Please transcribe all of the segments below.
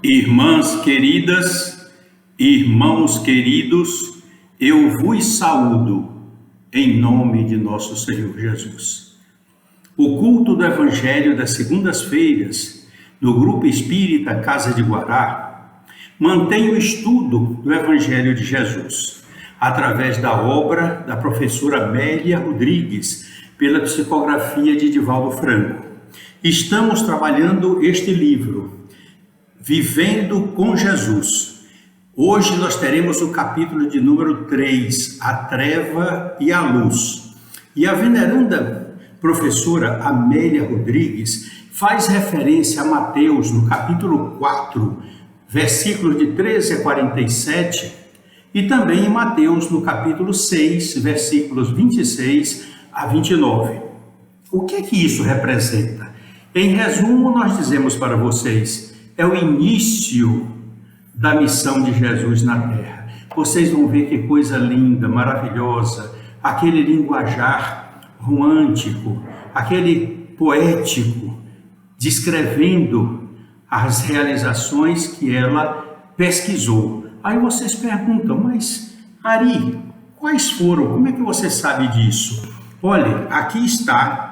Irmãs queridas, irmãos queridos, eu vos saúdo em nome de nosso Senhor Jesus. O culto do Evangelho das segundas-feiras, no Grupo Espírita Casa de Guará, mantém o estudo do Evangelho de Jesus, através da obra da professora Amélia Rodrigues, pela psicografia de Divaldo Franco. Estamos trabalhando este livro, Vivendo com Jesus. Hoje nós teremos o capítulo de número 3, A Treva e a Luz. E a veneranda professora Amélia Rodrigues faz referência a Mateus no capítulo 4, versículos de 13 a 47, e também em Mateus no capítulo 6, versículos 26 a 29. O que é que isso representa? Em resumo, nós dizemos para vocês, é o início da missão de Jesus na Terra. Vocês vão ver que coisa linda, maravilhosa, aquele linguajar romântico, aquele poético, descrevendo as realizações que ela pesquisou. Aí vocês perguntam, mas Ari, quais foram? Como é que você sabe disso? Olha, aqui está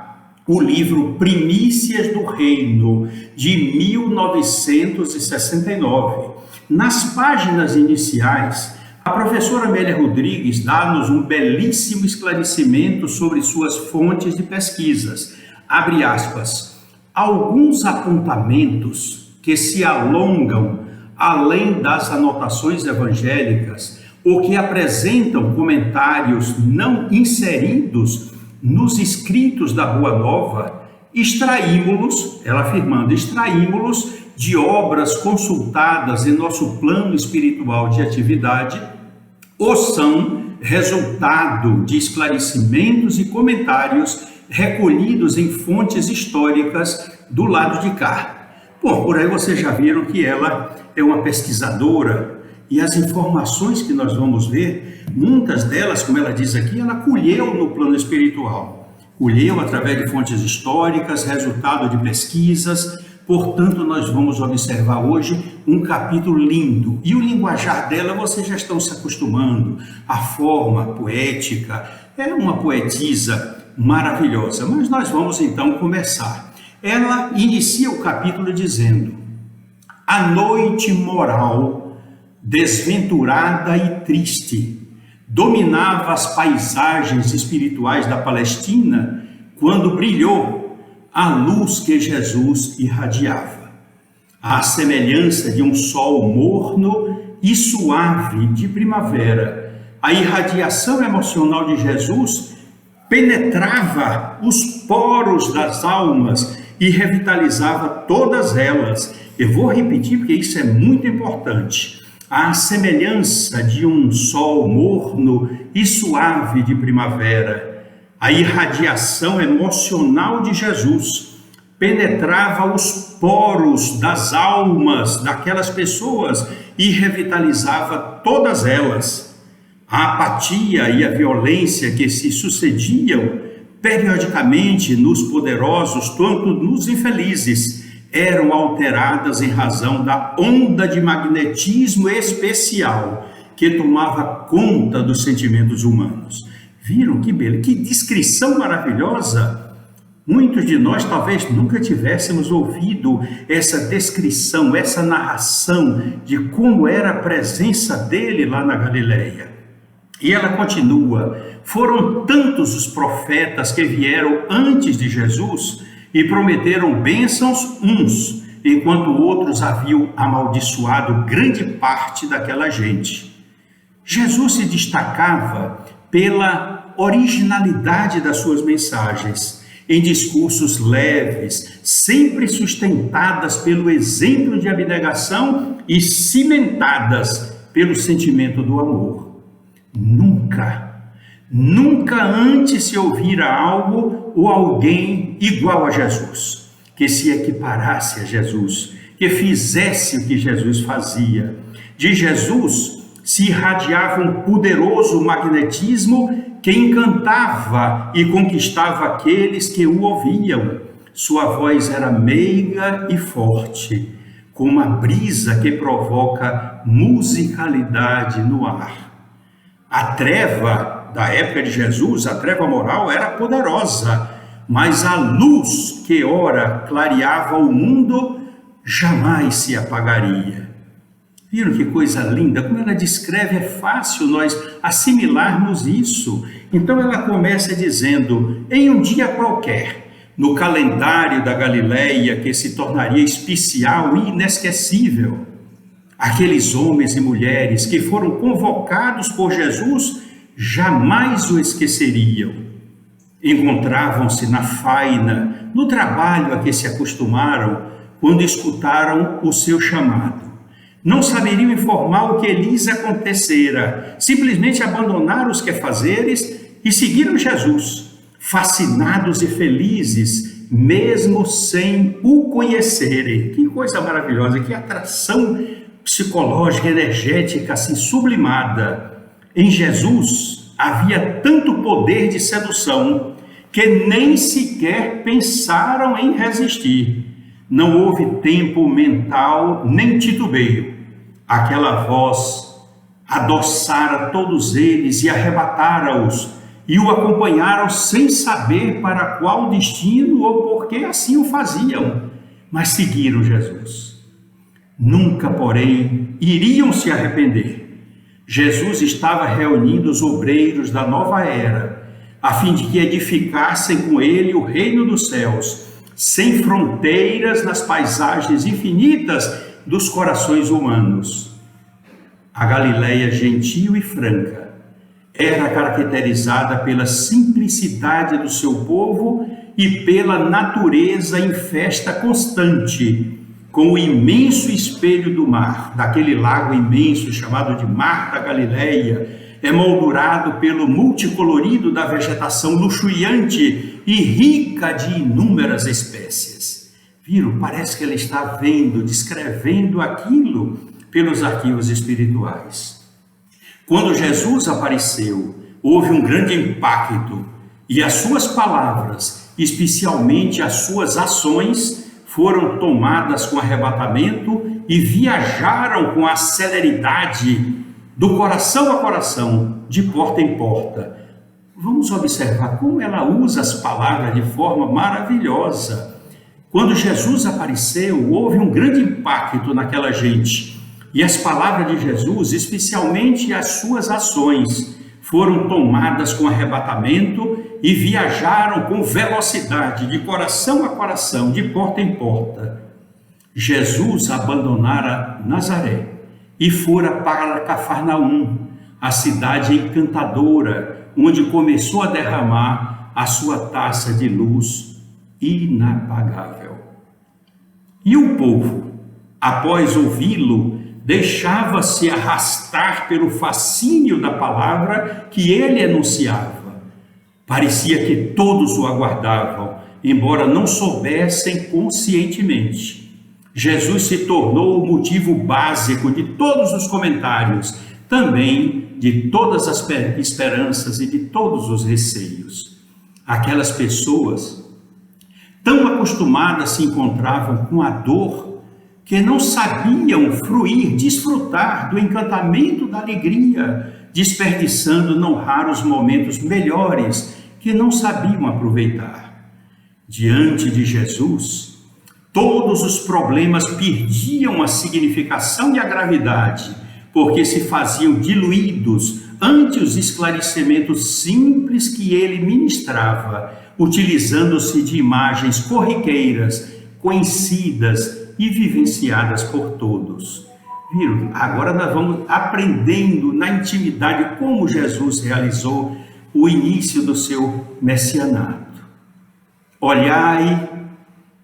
o livro Primícias do Reino, de 1969. Nas páginas iniciais, a professora Amélia Rodrigues dá-nos um belíssimo esclarecimento sobre suas fontes de pesquisas. Abre aspas. Alguns apontamentos que se alongam além das anotações evangélicas ou que apresentam comentários não inseridos nos escritos da Boa Nova, extraímos-los, ela afirmando, extraímos-los de obras consultadas em nosso plano espiritual de atividade, ou são resultado de esclarecimentos e comentários recolhidos em fontes históricas do lado de cá. Bom, por aí vocês já viram que ela é uma pesquisadora, e as informações que nós vamos ver, muitas delas, como ela diz aqui, ela colheu no plano espiritual. Colheu através de fontes históricas, resultado de pesquisas. Portanto, nós vamos observar hoje um capítulo lindo. E o linguajar dela, vocês já estão se acostumando. A forma poética, é uma poetisa maravilhosa. Mas nós vamos então começar. Ela inicia o capítulo dizendo: a noite moral desventurada e triste, dominava as paisagens espirituais da Palestina quando brilhou a luz que Jesus irradiava. À semelhança de um sol morno e suave de primavera, a irradiação emocional de Jesus penetrava os poros das almas e revitalizava todas elas. Eu vou repetir porque isso é muito importante. À semelhança de um sol morno e suave de primavera, a irradiação emocional de Jesus penetrava os poros das almas daquelas pessoas e revitalizava todas elas. A apatia e a violência que se sucediam periodicamente nos poderosos, tanto nos infelizes, eram alteradas em razão da onda de magnetismo especial que tomava conta dos sentimentos humanos. Viram que beleza, que descrição maravilhosa? Muitos de nós talvez nunca tivéssemos ouvido essa descrição, essa narração de como era a presença dele lá na Galileia. E ela continua: foram tantos os profetas que vieram antes de Jesus e prometeram bênçãos uns, enquanto outros haviam amaldiçoado grande parte daquela gente. Jesus se destacava pela originalidade das suas mensagens, em discursos leves, sempre sustentadas pelo exemplo de abnegação e cimentadas pelo sentimento do amor. Nunca antes se ouvira algo ou alguém igual a Jesus, que se equiparasse a Jesus, que fizesse o que Jesus fazia. De Jesus se irradiava um poderoso magnetismo que encantava e conquistava aqueles que o ouviam. Sua voz era meiga e forte, como a brisa que provoca musicalidade no ar. A treva da época de Jesus, a treva moral, era poderosa, mas a luz que ora clareava o mundo jamais se apagaria. Viram que coisa linda? Como ela descreve, é fácil nós assimilarmos isso. Então ela começa dizendo: em um dia qualquer, no calendário da Galileia, que se tornaria especial e inesquecível, aqueles homens e mulheres que foram convocados por Jesus jamais o esqueceriam. Encontravam-se na faina, no trabalho a que se acostumaram, quando escutaram o seu chamado. Não saberiam informar o que lhes acontecera, simplesmente abandonaram os quefazeres e seguiram Jesus, fascinados e felizes, mesmo sem o conhecerem. Que coisa maravilhosa, que atração psicológica, energética, assim, sublimada. Em Jesus havia tanto poder de sedução que nem sequer pensaram em resistir. Não houve tempo mental nem titubeio. Aquela voz adoçara todos eles e arrebatara-os, e o acompanharam sem saber para qual destino ou por que assim o faziam, mas seguiram Jesus. Nunca, porém, iriam se arrepender. Jesus estava reunindo os obreiros da nova era, a fim de que edificassem com ele o reino dos céus, sem fronteiras nas paisagens infinitas dos corações humanos. A Galileia gentil e franca era caracterizada pela simplicidade do seu povo e pela natureza em festa constante, com o imenso espelho do mar, daquele lago imenso chamado de Mar da Galileia, emoldurado pelo multicolorido da vegetação luxuriante e rica de inúmeras espécies. Viram? Parece que ela está vendo, descrevendo aquilo pelos arquivos espirituais. Quando Jesus apareceu, houve um grande impacto e as suas palavras, especialmente as suas ações, foram tomadas com arrebatamento e viajaram com a celeridade do coração a coração, de porta em porta. Vamos observar como ela usa as palavras de forma maravilhosa. Quando Jesus apareceu, houve um grande impacto naquela gente. E as palavras de Jesus, especialmente as suas ações, foram tomadas com arrebatamento e viajaram com velocidade, de coração a coração, de porta em porta. Jesus abandonara Nazaré e fora para Cafarnaum, a cidade encantadora, onde começou a derramar a sua taça de luz inapagável. E o povo, após ouvi-lo, deixava-se arrastar pelo fascínio da palavra que ele anunciava. Parecia que todos o aguardavam, embora não soubessem conscientemente. Jesus se tornou o motivo básico de todos os comentários, também de todas as esperanças e de todos os receios. Aquelas pessoas, tão acostumadas, se encontravam com a dor, que não sabiam fruir, desfrutar do encantamento da alegria, desperdiçando não raros momentos melhores que não sabiam aproveitar. Diante de Jesus, todos os problemas perdiam a significação e a gravidade, porque se faziam diluídos ante os esclarecimentos simples que ele ministrava, utilizando-se de imagens corriqueiras, conhecidas e vivenciadas por todos. Viram? Agora nós vamos aprendendo na intimidade como Jesus realizou o início do seu messianato. Olhai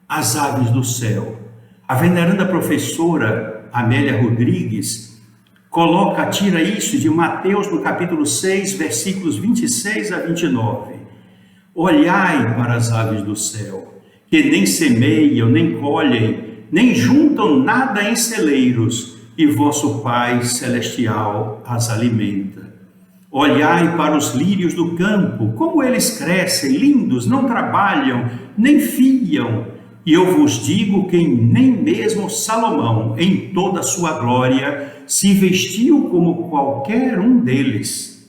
as aves do céu. A veneranda professora Amélia Rodrigues tira isso de Mateus no capítulo 6, versículos 26 a 29. Olhai para as aves do céu, que nem semeiam, nem colhem, nem juntam nada em celeiros, e vosso Pai Celestial as alimenta. Olhai para os lírios do campo, como eles crescem, lindos, não trabalham, nem fiam, E eu vos digo que nem mesmo Salomão, em toda a sua glória, se vestiu como qualquer um deles.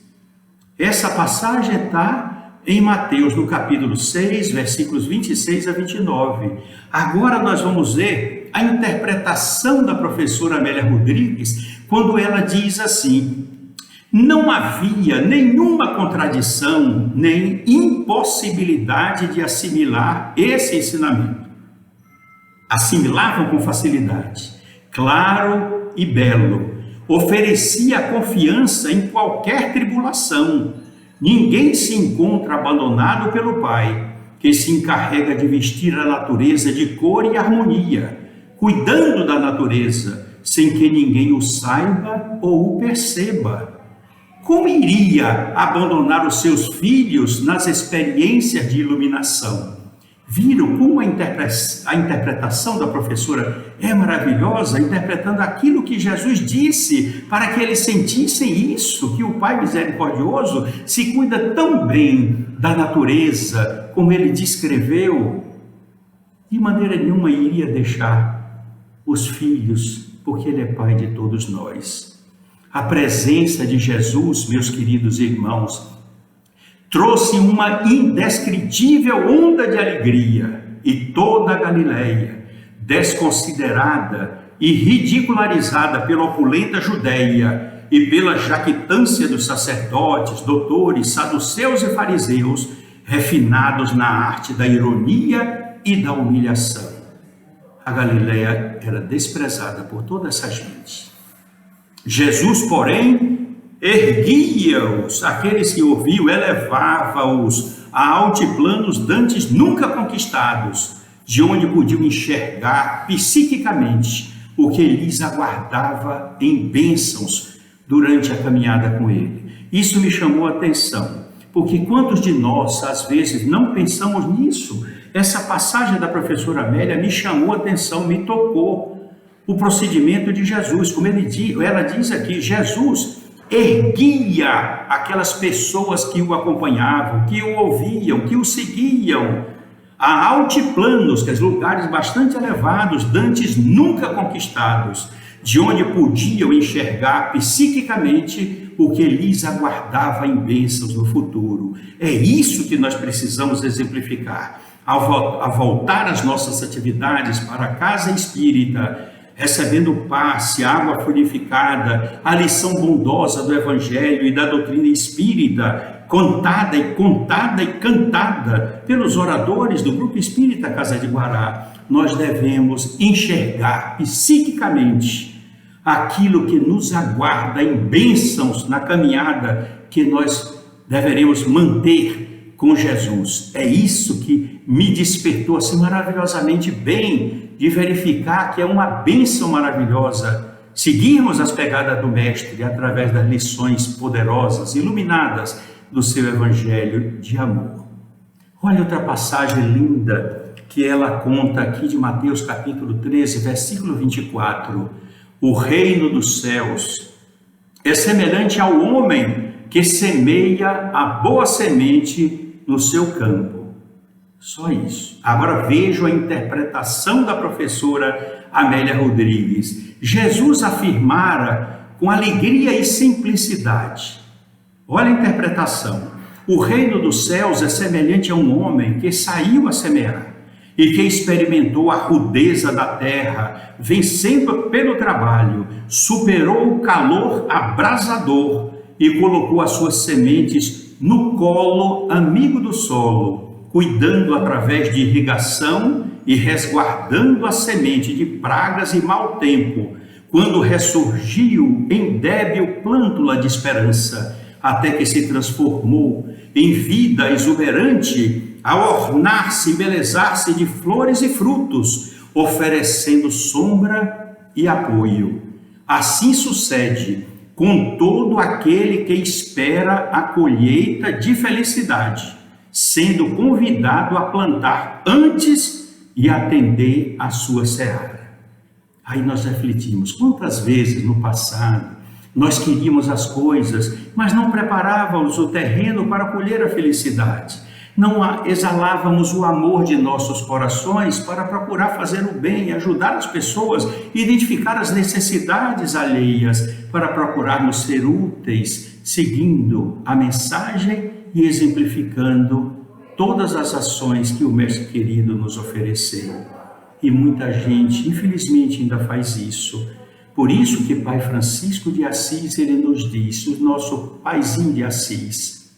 Essa passagem está em Mateus, no capítulo 6, versículos 26 a 29. Agora nós vamos ver a interpretação da professora Amélia Rodrigues, quando ela diz assim: não havia nenhuma contradição, nem impossibilidade de assimilar esse ensinamento. Assimilavam com facilidade, claro e belo, oferecia confiança em qualquer tribulação. Ninguém se encontra abandonado pelo Pai, que se encarrega de vestir a natureza de cor e harmonia, cuidando da natureza, sem que ninguém o saiba ou o perceba. Como iria abandonar os seus filhos nas experiências de iluminação? Viram como a interpretação da professora é maravilhosa, interpretando aquilo que Jesus disse, para que eles sentissem isso, que o Pai misericordioso se cuida tão bem da natureza, como ele descreveu. De maneira nenhuma iria deixar os filhos, porque ele é Pai de todos nós. A presença de Jesus, meus queridos irmãos, trouxe uma indescritível onda de alegria, e toda a Galileia, desconsiderada e ridicularizada pela opulenta Judéia e pela jactância dos sacerdotes, doutores, saduceus e fariseus, refinados na arte da ironia e da humilhação. A Galileia era desprezada por toda essa gente. Jesus, porém, erguia-os, aqueles que ouviam, elevava-os a altiplanos dantes nunca conquistados, de onde podiam enxergar psiquicamente o que lhes aguardava em bênçãos durante a caminhada com ele. Isso me chamou a atenção, porque quantos de nós, às vezes, não pensamos nisso? Essa passagem da professora Amélia me chamou a atenção, me tocou. O procedimento de Jesus, como ela diz aqui, Jesus erguia aquelas pessoas que o acompanhavam, que o ouviam, que o seguiam, a altiplanos, que são lugares bastante elevados, dantes nunca conquistados, de onde podiam enxergar psiquicamente o que lhes aguardava em bênçãos no futuro. É isso que nós precisamos exemplificar. Ao voltar às nossas atividades para a casa espírita, recebendo passe, água purificada, a lição bondosa do Evangelho e da doutrina espírita, contada e cantada pelos oradores do Grupo Espírita Casa de Guará, nós devemos enxergar psiquicamente aquilo que nos aguarda em bênçãos na caminhada que nós deveremos manter com Jesus. É isso que me despertou assim maravilhosamente bem, de verificar que é uma bênção maravilhosa seguirmos as pegadas do Mestre através das lições poderosas, iluminadas do seu Evangelho de amor. Olha outra passagem linda que ela conta aqui de Mateus capítulo 13, versículo 24. O reino dos céus é semelhante ao homem que semeia a boa semente no seu campo. Só isso. Agora vejo a interpretação da professora Amélia Rodrigues. Jesus afirmara com alegria e simplicidade. Olha a interpretação. O reino dos céus é semelhante a um homem que saiu a semear e que experimentou a rudeza da terra, vencendo pelo trabalho, superou o calor abrasador e colocou as suas sementes no colo amigo do solo, cuidando através de irrigação e resguardando a semente de pragas e mau tempo, quando ressurgiu em débil plântula de esperança, até que se transformou em vida exuberante, a ornar-se e embelezar-se de flores e frutos, oferecendo sombra e apoio. Assim sucede com todo aquele que espera a colheita de felicidade, sendo convidado a plantar antes e atender a sua seara. Aí nós refletimos, quantas vezes no passado nós queríamos as coisas, mas não preparávamos o terreno para colher a felicidade. Não exalávamos o amor de nossos corações para procurar fazer o bem, ajudar as pessoas, identificar as necessidades alheias, para procurarmos ser úteis, seguindo a mensagem e exemplificando todas as ações que o Mestre querido nos ofereceu. E muita gente, infelizmente, ainda faz isso. Por isso que Pai Francisco de Assis, ele nos diz, o nosso paizinho de Assis,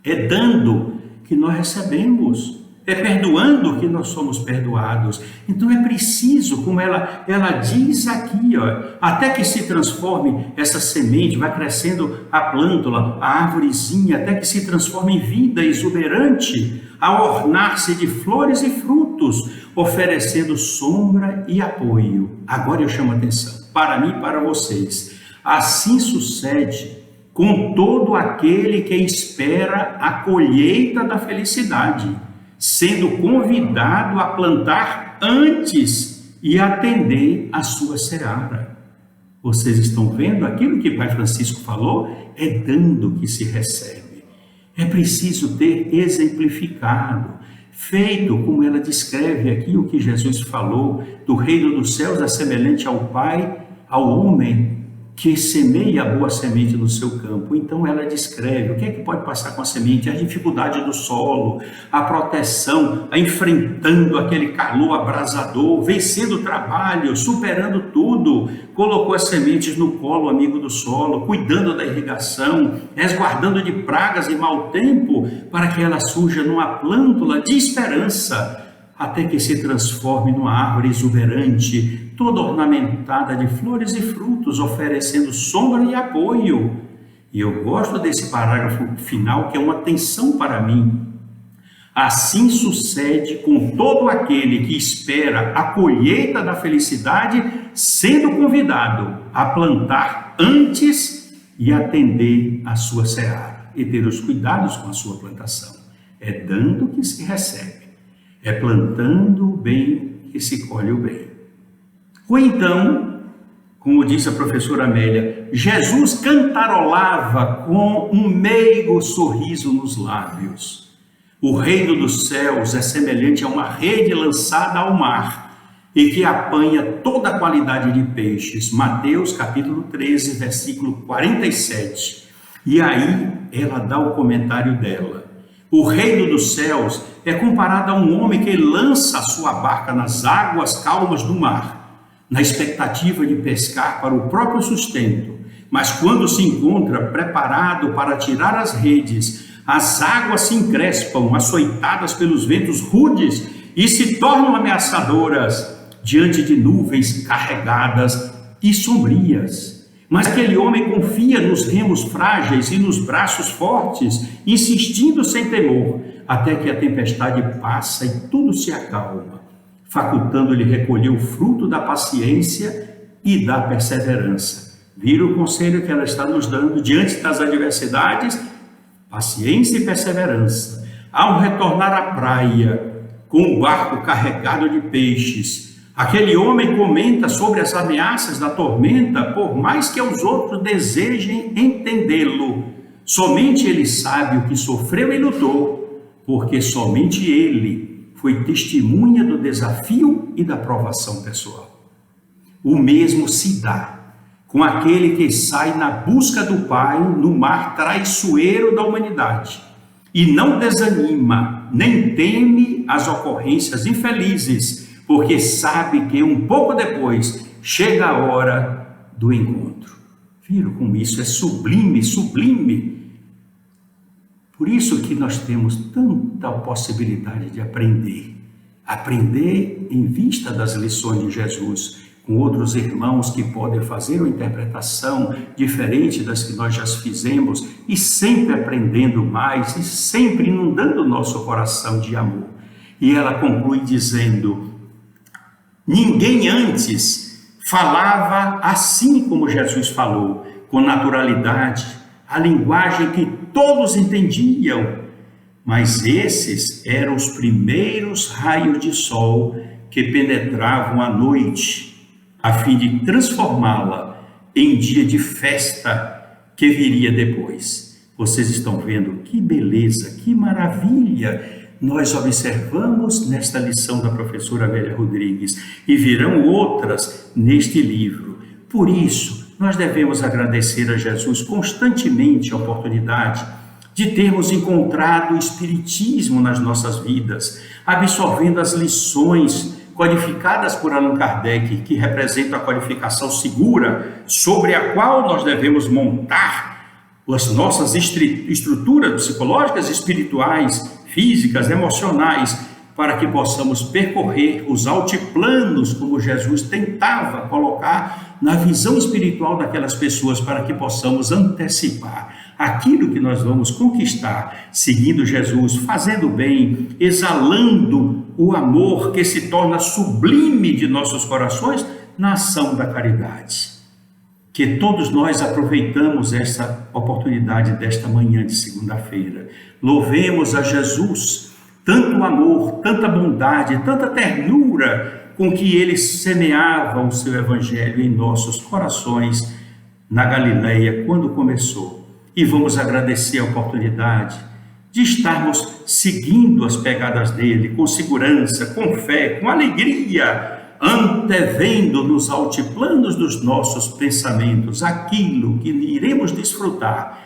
é dando que nós recebemos, é perdoando que nós somos perdoados. Então é preciso, como ela diz aqui, até que se transforme essa semente, vai crescendo a plântula, a árvorezinha, até que se transforme em vida exuberante, a ornar-se de flores e frutos, oferecendo sombra e apoio. Agora eu chamo a atenção, para mim e para vocês. Assim sucede com todo aquele que espera a colheita da felicidade, sendo convidado a plantar antes e atender a sua seara. Vocês estão vendo aquilo que Pai Francisco falou? É dando que se recebe. É preciso ter exemplificado, feito como ela descreve aqui o que Jesus falou, do reino dos céus é semelhante ao Pai, ao homem que semeia a boa semente no seu campo. Então ela descreve o que é que pode passar com a semente, a dificuldade do solo, a proteção, enfrentando aquele calor abrasador, vencendo o trabalho, superando tudo. Colocou as sementes no colo amigo do solo, cuidando da irrigação, resguardando de pragas e mau tempo, para que ela surja numa plântula de esperança, até que se transforme numa árvore exuberante, toda ornamentada de flores e frutos, oferecendo sombra e apoio. E eu gosto desse parágrafo final, que é uma atenção para mim. Assim sucede com todo aquele que espera a colheita da felicidade, sendo convidado a plantar antes e atender a sua seara, e ter os cuidados com a sua plantação. É dando que se recebe. É plantando o bem que se colhe o bem. Ou então, como disse a professora Amélia, Jesus cantarolava com um meigo sorriso nos lábios. O reino dos céus é semelhante a uma rede lançada ao mar e que apanha toda a qualidade de peixes. Mateus capítulo 13, versículo 47. E aí ela dá o comentário dela. O reino dos céus é comparado a um homem que lança a sua barca nas águas calmas do mar, na expectativa de pescar para o próprio sustento. Mas quando se encontra preparado para tirar as redes, as águas se encrespam, açoitadas pelos ventos rudes, e se tornam ameaçadoras diante de nuvens carregadas e sombrias. Mas aquele homem confia nos remos frágeis e nos braços fortes, insistindo sem temor, até que a tempestade passa e tudo se acalma, facultando-lhe recolher o fruto da paciência e da perseverança. Vira o conselho que ela está nos dando diante das adversidades? Paciência e perseverança. Ao retornar à praia, com o barco carregado de peixes, aquele homem comenta sobre as ameaças da tormenta, por mais que os outros desejem entendê-lo. Somente ele sabe o que sofreu e lutou, porque somente ele foi testemunha do desafio e da provação pessoal. O mesmo se dá com aquele que sai na busca do Pai no mar traiçoeiro da humanidade e não desanima, nem teme as ocorrências infelizes, porque sabe que um pouco depois chega a hora do encontro. Viram como isso é sublime, sublime? Por isso que nós temos tanta possibilidade de aprender em vista das lições de Jesus, com outros irmãos que podem fazer uma interpretação diferente das que nós já fizemos, e sempre aprendendo mais, e sempre inundando o nosso coração de amor. E ela conclui dizendo: ninguém antes falava assim como Jesus falou, com naturalidade, a linguagem que todos entendiam, mas esses eram os primeiros raios de sol que penetravam a noite, a fim de transformá-la em dia de festa que viria depois. Vocês estão vendo que beleza, que maravilha nós observamos nesta lição da professora Amélia Rodrigues, e virão outras neste livro. Por isso, nós devemos agradecer a Jesus constantemente a oportunidade de termos encontrado o Espiritismo nas nossas vidas, absorvendo as lições codificadas por Allan Kardec, que representam a codificação segura sobre a qual nós devemos montar as nossas estruturas psicológicas, espirituais, físicas, emocionais, para que possamos percorrer os altiplanos, como Jesus tentava colocar na visão espiritual daquelas pessoas, para que possamos antecipar aquilo que nós vamos conquistar, seguindo Jesus, fazendo bem, exalando o amor que se torna sublime de nossos corações na ação da caridade. Que todos nós aproveitamos essa oportunidade desta manhã de segunda-feira. Louvemos a Jesus, tanto amor, tanta bondade, tanta ternura com que ele semeava o seu evangelho em nossos corações na Galileia quando começou. E vamos agradecer a oportunidade de estarmos seguindo as pegadas dele com segurança, com fé, com alegria, antevendo nos altiplanos dos nossos pensamentos aquilo que iremos desfrutar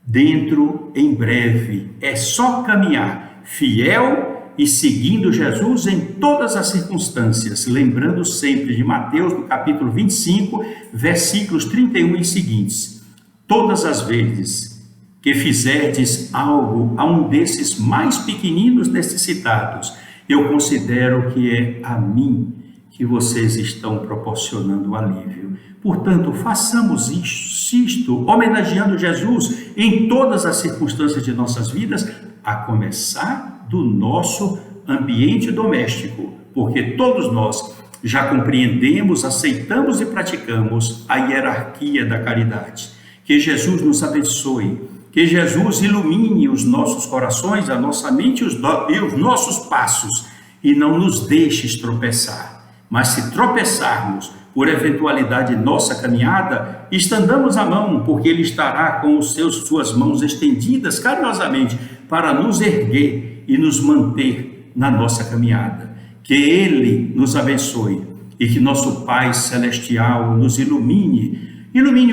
dentro em breve. É só caminhar fiel e seguindo Jesus em todas as circunstâncias, lembrando sempre de Mateus, no capítulo 25, versículos 31 e seguintes. Todas as vezes que fizerdes algo a um desses mais pequeninos necessitados, eu considero que é a mim que vocês estão proporcionando alívio. Portanto, façamos isto, homenageando Jesus em todas as circunstâncias de nossas vidas, a começar do nosso ambiente doméstico, porque todos nós já compreendemos, aceitamos e praticamos a hierarquia da caridade. Que Jesus nos abençoe, que Jesus ilumine os nossos corações, a nossa mente e os nossos passos, e não nos deixe tropeçar. Mas se tropeçarmos por eventualidade nossa caminhada, estendamos a mão, porque Ele estará com suas mãos estendidas carinhosamente para nos erguer e nos manter na nossa caminhada. Que Ele nos abençoe e que nosso Pai Celestial nos ilumine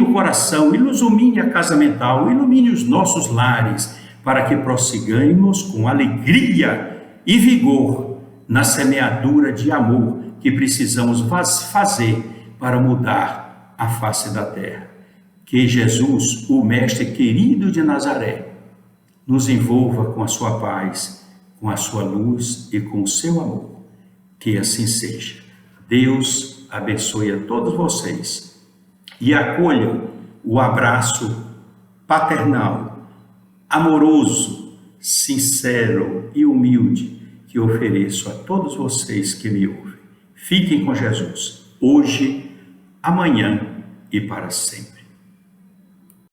o coração, ilumine a casa mental, ilumine os nossos lares, para que prossigamos com alegria e vigor na semeadura de amor que precisamos fazer para mudar a face da terra. Que Jesus, o Mestre querido de Nazaré, nos envolva com a sua paz, com a sua luz e com o seu amor. Que assim seja. Deus abençoe a todos vocês e acolham o abraço paternal, amoroso, sincero e humilde que ofereço a todos vocês que me ouvem. Fiquem com Jesus, hoje, amanhã e para sempre.